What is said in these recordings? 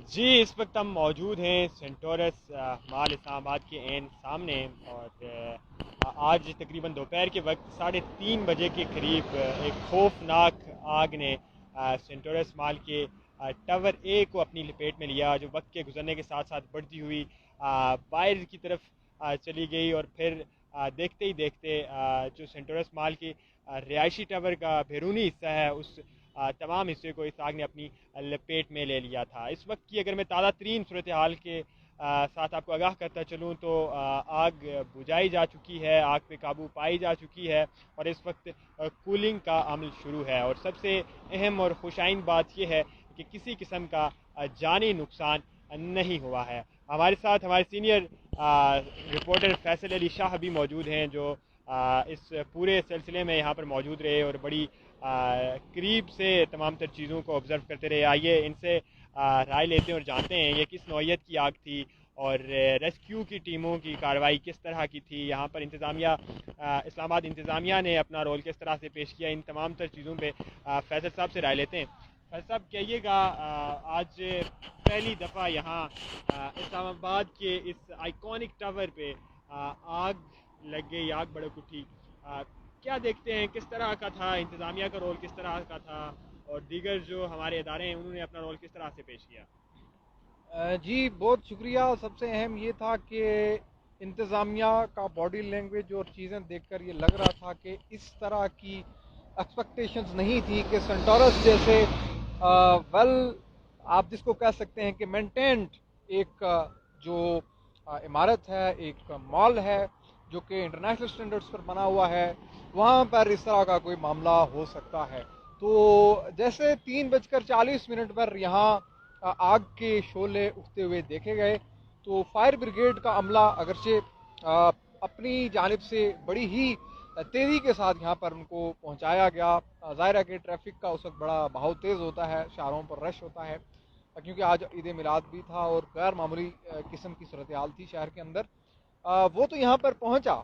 جی اس وقت ہم موجود ہیں سینٹورس مال اسلام آباد کے عین سامنے، اور آج تقریباً دوپہر کے وقت 3:30 بجے کے قریب ایک خوفناک آگ نے سینٹورس مال کے ٹاور اے کو اپنی لپیٹ میں لیا، جو وقت کے گزرنے کے ساتھ ساتھ بڑھتی ہوئی باہر کی طرف چلی گئی، اور پھر دیکھتے ہی دیکھتے جو سینٹورس مال کی رہائشی ٹاور کا بیرونی حصہ ہے اس تمام حصے کو اس آگ نے اپنی لپیٹ میں لے لیا تھا۔ اس وقت کی اگر میں تازہ ترین صورتحال کے ساتھ آپ کو آگاہ کرتا چلوں تو آگ بجھائی جا چکی ہے، آگ پہ قابو پائی جا چکی ہے، اور اس وقت کولنگ کا عمل شروع ہے، اور سب سے اہم اور خوشائن بات یہ ہے کہ کسی قسم کا جانی نقصان نہیں ہوا ہے۔ ہمارے ساتھ ہمارے سینئر رپورٹر فیصل علی شاہ بھی موجود ہیں، جو اس پورے سلسلے میں یہاں پر موجود رہے اور بڑی قریب سے تمام تر چیزوں کو آبزرو کرتے رہے۔ آئیے ان سے رائے لیتے ہیں اور جانتے ہیں یہ کس نوعیت کی آگ تھی، اور ریسکیو کی ٹیموں کی کارروائی کس طرح کی تھی، یہاں پر انتظامیہ اسلام آباد انتظامیہ نے اپنا رول کس طرح سے پیش کیا، ان تمام تر چیزوں پہ فیصل صاحب سے رائے لیتے ہیں۔ فیصل صاحب کہیے گا، آج پہلی دفعہ یہاں اسلام آباد کے اس آئیکونک ٹاور پہ آگ لگ گئی، آگ بھڑک اٹھی، کیا دیکھتے ہیں کس طرح کا تھا، انتظامیہ کا رول کس طرح کا تھا، اور دیگر جو ہمارے ادارے ہیں انہوں نے اپنا رول کس طرح سے پیش کیا؟ جی بہت شکریہ۔ سب سے اہم یہ تھا کہ انتظامیہ کا باڈی لینگویج اور چیزیں دیکھ کر یہ لگ رہا تھا کہ اس طرح کی ایکسپیکٹیشنز نہیں تھی کہ سینٹورس جیسے ویل آپ جس کو کہہ سکتے ہیں کہ مینٹینڈ ایک جو عمارت ہے، ایک مال ہے جو کہ انٹرنیشنل سٹینڈرڈز پر بنا ہوا ہے، وہاں پر اس طرح کا کوئی معاملہ ہو سکتا ہے۔ تو جیسے 3:40 پر یہاں آگ کے شعلے اٹھتے ہوئے دیکھے گئے تو فائر بریگیڈ کا عملہ اگرچہ اپنی جانب سے بڑی ہی تیزی کے ساتھ یہاں پر ان کو پہنچایا گیا۔ ظاہر ہے کہ ٹریفک کا اس وقت بڑا بہاؤ تیز ہوتا ہے، شہروں پر رش ہوتا ہے، کیونکہ آج عید میلاد بھی تھا اور غیر معمولی قسم کی صورتحال تھی شہر کے اندر۔ وہ تو یہاں پر پہنچا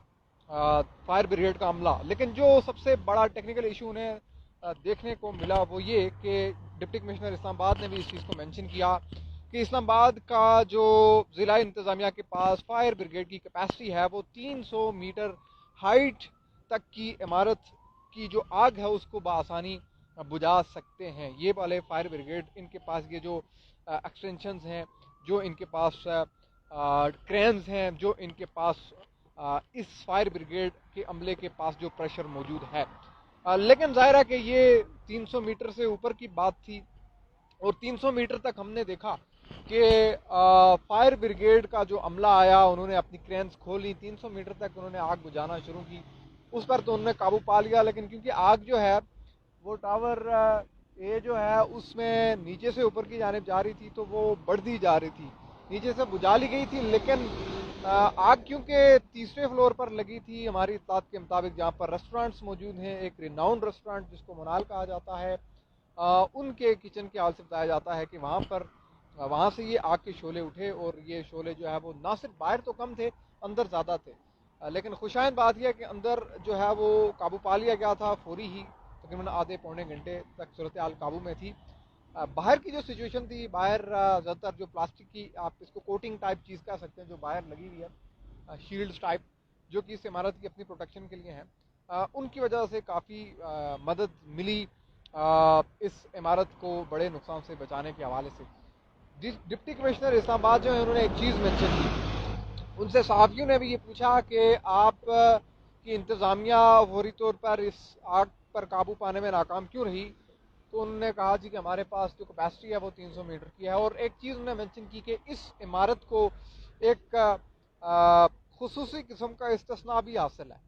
فائر بریگیڈ کا عملہ، لیکن جو سب سے بڑا ٹیکنیکل ایشو انہیں دیکھنے کو ملا وہ یہ کہ ڈپٹی کمشنر اسلام آباد نے بھی اس چیز کو مینشن کیا کہ اسلام آباد کا جو ضلع انتظامیہ کے پاس فائر بریگیڈ کی کیپیسٹی ہے وہ 300 میٹر ہائٹ تک کی عمارت کی جو آگ ہے اس کو بآسانی بجھا سکتے ہیں۔ یہ والے فائر بریگیڈ ان کے پاس یہ جو ایکسٹینشنز ہیں، جو ان کے پاس کرینز ہیں، جو ان کے پاس اس فائر بریگیڈ کے عملے کے پاس جو پریشر موجود ہے، لیکن ظاہر ہے کہ یہ 300 میٹر سے اوپر کی بات تھی، اور 300 میٹر تک ہم نے دیکھا کہ فائر بریگیڈ کا جو عملہ آیا، انہوں نے اپنی کرینز کھولی، 300 میٹر تک انہوں نے آگ بجھانا شروع کی، اس پر تو انہوں نے قابو پا لیا، لیکن کیونکہ آگ جو ہے وہ ٹاور اے جو ہے اس میں نیچے سے اوپر کی جانب جا رہی تھی تو وہ بڑھتی جا رہی تھی، نیچے سے بجھا لی گئی تھی، لیکن آگ کیونکہ تیسرے فلور پر لگی تھی ہماری اطلاعات کے مطابق، جہاں پر ریسٹورانٹس موجود ہیں، ایک ریناؤنڈ ریسٹورانٹ جس کو منال کہا جاتا ہے، ان کے کچن کے حال سے بتایا جاتا ہے کہ وہاں سے یہ آگ کے شعلے اٹھے، اور یہ شعلے جو ہے وہ نہ صرف باہر تو کم تھے، اندر زیادہ تھے، لیکن خوشائند بات یہ ہے کہ اندر جو ہے وہ قابو پا لیا گیا تھا فوری ہی، تقریباً آدھے پونے گھنٹے تک صورتحال قابو میں تھی۔ باہر کی جو سچویشن تھی، باہر زیادہ تر جو پلاسٹک کی آپ اس کو کوٹنگ ٹائپ چیز کہہ سکتے ہیں جو باہر لگی ہوئی ہے، شیلڈز ٹائپ، جو کہ اس عمارت کی اپنی پروٹیکشن کے لیے ہیں، ان کی وجہ سے کافی مدد ملی اس عمارت کو بڑے نقصان سے بچانے کے حوالے سے۔ ڈپٹی کمشنر اسلام آباد جو ہے انہوں نے ایک چیز مینشن کی، ان سے صحافیوں نے بھی یہ پوچھا کہ آپ کی انتظامیہ فوری طور پر اس آگ پر قابو پانے میں ناکام کیوں رہی، تو انہوں نے کہا جی کہ ہمارے پاس جو کیپیسٹی ہے وہ 300 میٹر کی ہے، اور ایک چیز انہوں نے مینشن کی کہ اس عمارت کو ایک خصوصی قسم کا استثناء بھی حاصل ہے،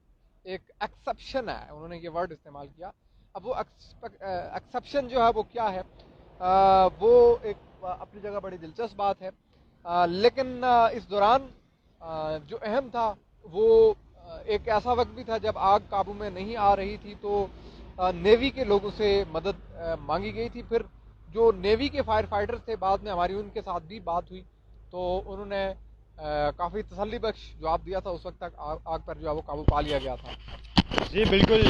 ایک ایکسیپشن ہے، انہوں نے یہ ورڈ استعمال کیا۔ اب وہ ایکسیپشن جو ہے وہ کیا ہے، وہ ایک اپنی جگہ بڑی دلچسپ بات ہے، لیکن اس دوران جو اہم تھا وہ ایک ایسا وقت بھی تھا جب آگ قابو میں نہیں آ رہی تھی، تو نیوی کے لوگوں سے مدد مانگی گئی تھی۔ پھر جو نیوی کے فائر فائٹرز تھے، بعد میں ہماری ان کے ساتھ بھی بات ہوئی تو انہوں نے کافی تسلی بخش جواب دیا تھا، اس وقت تک آگ پر جو ہے وہ قابو پا لیا گیا تھا۔ جی بالکل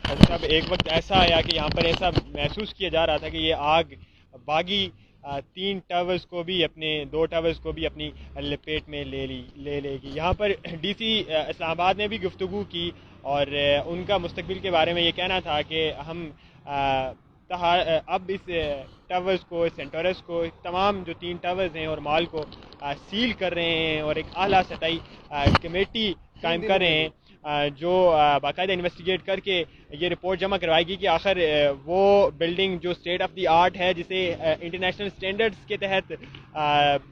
فیصل صاحب، ایک وقت ایسا آیا کہ یہاں پر ایسا محسوس کیا جا رہا تھا کہ یہ آگ باغی تین ٹاورز کو بھی اپنے 2 ٹاورز کو بھی اپنی لپیٹ میں لے لے گی. یہاں پر ڈی سی اسلام آباد نے بھی گفتگو کی اور ان کا مستقبل کے بارے میں یہ کہنا تھا کہ ہم اب اس ٹاورز کو، سینٹورس کو، تمام جو 3 ٹاورز ہیں اور مال کو سیل کر رہے ہیں اور ایک اعلیٰ سطحی کمیٹی قائم کر رہے ہیں جو باقاعدہ انویسٹیگیٹ کر کے یہ رپورٹ جمع کروائے گی کہ آخر وہ بلڈنگ جو اسٹیٹ آف دی آرٹ ہے، جسے انٹرنیشنل سٹینڈرڈز کے تحت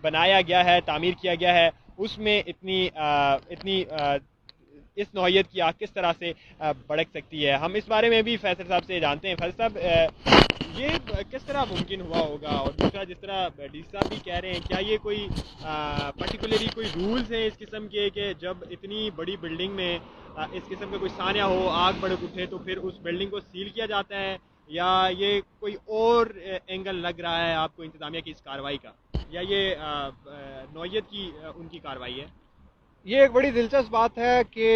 بنایا گیا ہے، تعمیر کیا گیا ہے، اس میں اتنی اس نوعیت کی آگ کس طرح سے بھڑک سکتی ہے. ہم اس بارے میں بھی فیصل صاحب سے جانتے ہیں. فیصل صاحب، یہ کس طرح ممکن ہوا ہوگا؟ اور دوسرا، جس طرح ڈی سی صاحب بھی کہہ رہے ہیں، کیا یہ کوئی پرٹیکولرلی کوئی رولز ہیں اس قسم کے کہ جب اتنی بڑی بلڈنگ میں اس قسم کا کوئی سانحہ ہو، آگ بھڑک اٹھے، تو پھر اس بلڈنگ کو سیل کیا جاتا ہے؟ یا یہ کوئی اور اینگل لگ رہا ہے آپ کو انتظامیہ کی اس کارروائی کا، یا یہ نوعیت کی ان کی کارروائی ہے؟ یہ ایک بڑی دلچسپ بات ہے کہ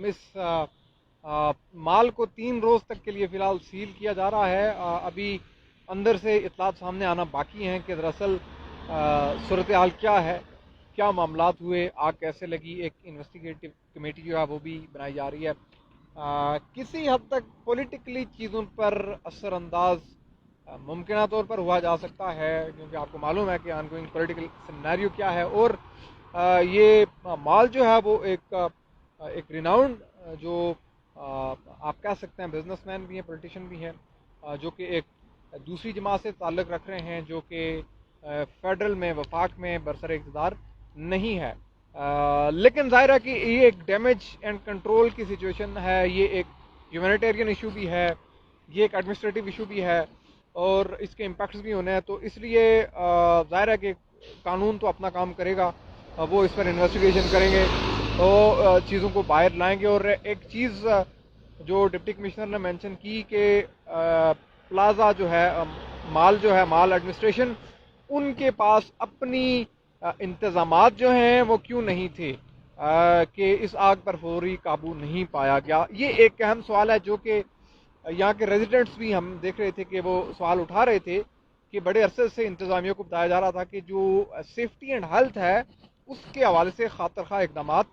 اس مال کو 3 روز تک کے لیے فی الحال سیل کیا جا رہا ہے. ابھی اندر سے اطلاعات سامنے آنا باقی ہیں کہ دراصل صورتحال کیا ہے، کیا معاملات ہوئے، آگ کیسے لگی. ایک انویسٹیگیٹو کمیٹی جو ہے وہ بھی بنائی جا رہی ہے. کسی حد تک پولیٹیکلی چیزوں پر اثر انداز ممکنہ طور پر ہوا جا سکتا ہے، کیونکہ آپ کو معلوم ہے کہ آن گوئنگ پولیٹیکل سینیریو کیا ہے. اور یہ مال جو ہے وہ ایک ریناؤنڈ جو آپ کہہ سکتے ہیں بزنس مین بھی ہیں، پولیٹیشین بھی ہیں، جو کہ ایک دوسری جماعت سے تعلق رکھ رہے ہیں، جو کہ فیڈرل میں، وفاق میں برسر اقتدار نہیں ہے. لیکن ظاہر ہے کہ یہ ایک ڈیمیج اینڈ کنٹرول کی سچویشن ہے، یہ ایک ہیومینیٹیرین ایشو بھی ہے، یہ ایک ایڈمنسٹریٹو ایشو بھی ہے، اور اس کے امپیکٹس بھی ہونے ہیں. تو اس لیے ظاہر ہے کہ قانون تو اپنا کام کرے گا، وہ اس پر انویسٹیگیشن کریں گے، تو چیزوں کو باہر لائیں گے. اور ایک چیز جو ڈپٹی کمشنر نے مینشن کی کہ پلازا جو ہے، مال جو ہے، مال ایڈمنسٹریشن، ان کے پاس اپنی انتظامات جو ہیں وہ کیوں نہیں تھے کہ اس آگ پر فوری قابو نہیں پایا گیا. یہ ایک اہم سوال ہے جو کہ یہاں کے ریزیڈنٹس بھی ہم دیکھ رہے تھے کہ وہ سوال اٹھا رہے تھے کہ بڑے عرصے سے انتظامیہ کو بتایا جا رہا تھا کہ جو سیفٹی اینڈ ہیلتھ ہے اس کے حوالے سے خاطر خواہ اقدامات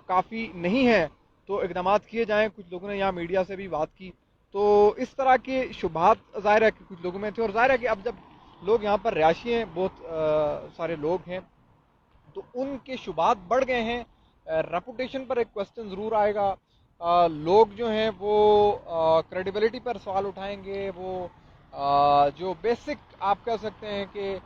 کافی نہیں ہیں، تو اقدامات کیے جائیں. کچھ لوگوں نے یہاں میڈیا سے بھی بات کی، تو اس طرح کے شبہات ظاہر ہے کہ کچھ لوگوں میں تھے. اور ظاہر ہے کہ اب جب لوگ یہاں پر رہائشی ہیں، بہت سارے لوگ ہیں، تو ان کے شبہات بڑھ گئے ہیں. ریپوٹیشن پر ایک کوسچن ضرور آئے گا. لوگ جو ہیں وہ کریڈیبلٹی پر سوال اٹھائیں گے. وہ جو بیسک آپ کہہ سکتے ہیں کہ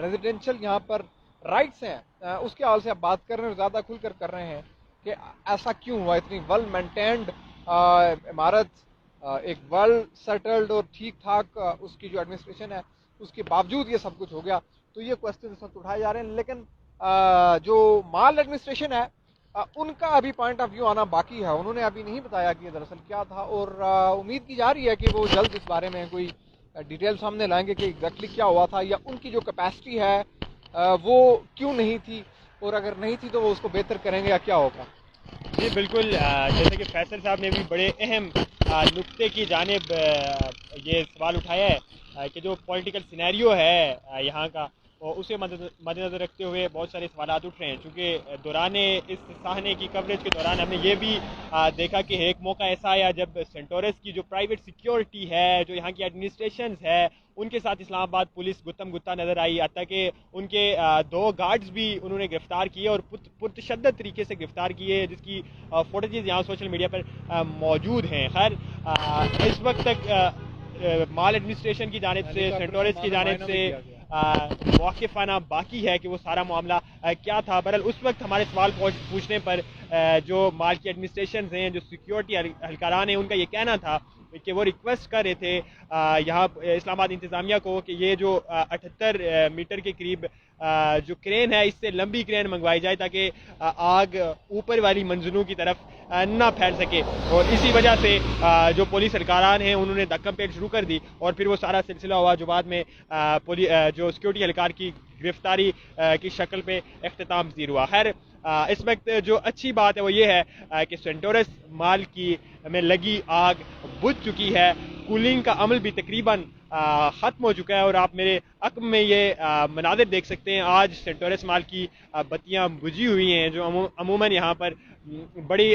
ریزیڈینشل یہاں پر رائٹس ہیں، اس کے حوالے سے آپ بات کر رہے ہیں، اور زیادہ کھل کر کر رہے ہیں کہ ایسا کیوں ہوا. اتنی ویل مینٹینڈ عمارت، ایک ویل سیٹلڈ اور ٹھیک ٹھاک اس کی جو ایڈمنسٹریشن ہے، اس کے باوجود یہ سب کچھ ہو گیا. تو یہ کوسچن اس وقت اٹھائے جا رہے ہیں. لیکن جو مال ایڈمنسٹریشن ہے، ان کا ابھی پوائنٹ آف ویو آنا باقی ہے. انہوں نے ابھی نہیں بتایا کہ دراصل کیا تھا، اور امید کی جا رہی ہے کہ وہ جلد اس بارے میں کوئی ڈیٹیل سامنے لائیں گے کہ ایگزیکٹلی کیا ہوا تھا، یا ان کی جو کیپیسٹی ہے وہ کیوں نہیں تھی، اور اگر نہیں تھی تو وہ اس کو بہتر کریں گے یا کیا ہوگا. جی بالکل، جیسے کہ فیصل صاحب نے بھی بڑے اہم نقطے کی جانب یہ سوال اٹھایا ہے کہ جو پولیٹیکل سینیریو ہے یہاں کا، اسے مد نظر رکھتے ہوئے بہت سارے سوالات اٹھ رہے ہیں. چونکہ دوران اس ساحنے کی کوریج کے دوران ہم نے یہ بھی دیکھا کہ ایک موقع ایسا آیا جب سینٹورس کی جو پرائیویٹ سیکیورٹی ہے، جو یہاں کی ایڈمنسٹریشنز ہے، ان کے ساتھ اسلام آباد پولیس گتم گتا نظر آئی. حتیٰ کہ ان کے 2 گارڈز بھی انہوں نے گرفتار کیے، اور پرتشدد طریقے سے گرفتار کیے، جس کی فوٹیجز یہاں سوشل میڈیا پر موجود ہیں. خیر، اس وقت تک مال ایڈمنسٹریشن کی جانب سے، سینٹورس کی جانب سے واقفانہ باقی ہے کہ وہ سارا معاملہ کیا تھا. بہرحال اس وقت ہمارے سوال پوچھنے پر جو مال کی ایڈمنسٹریشنز ہیں، جو سیکیورٹی اہلکاران ہیں، ان کا یہ کہنا تھا کہ وہ ریکویسٹ کر رہے تھے یہاں اسلام آباد انتظامیہ کو کہ یہ جو 78 میٹر کے قریب جو کرین ہے، اس سے لمبی کرین منگوائی جائے تاکہ آگ اوپر والی منزلوں کی طرف نہ پھیل سکے. اور اسی وجہ سے جو پولیس اہلکاران ہیں انہوں نے دھکم پیٹ شروع کر دی، اور پھر وہ سارا سلسلہ ہوا جو بعد میں جو سیکیورٹی اہلکار کی گرفتاری کی شکل پہ اختتام پذیر ہوا. خیر، اس وقت جو اچھی بات ہے وہ یہ ہے کہ سینٹورس مال کی میں لگی آگ بجھ چکی ہے. کولنگ کا عمل بھی تقریباً ختم ہو چکا ہے اور آپ میرے عقب میں یہ مناظر دیکھ سکتے ہیں. آج سینٹورس مال کی بتیاں بجھی ہوئی ہیں جو عموماً یہاں پر بڑی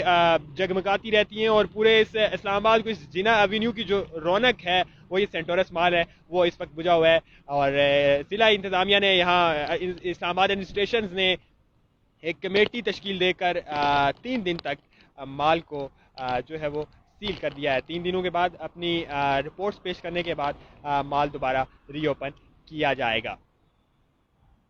جگمگاتی رہتی ہیں, اور پورے اس اسلام آباد کو اس جنا ایوینیو کی جو رونق ہے وہ یہ سینٹورس مال ہے وہ اس وقت بجھا ہوا ہے. اور ضلع انتظامیہ نے یہاں اسلام آباد ایڈمنسٹریشنز نے ایک کمیٹی تشکیل دے کر 3 دن تک مال کو جو ہے وہ سیل کر دیا ہے. 3 دنوں کے بعد اپنی رپورٹس پیش کرنے کے بعد مال دوبارہ ری اوپن کیا جائے گا.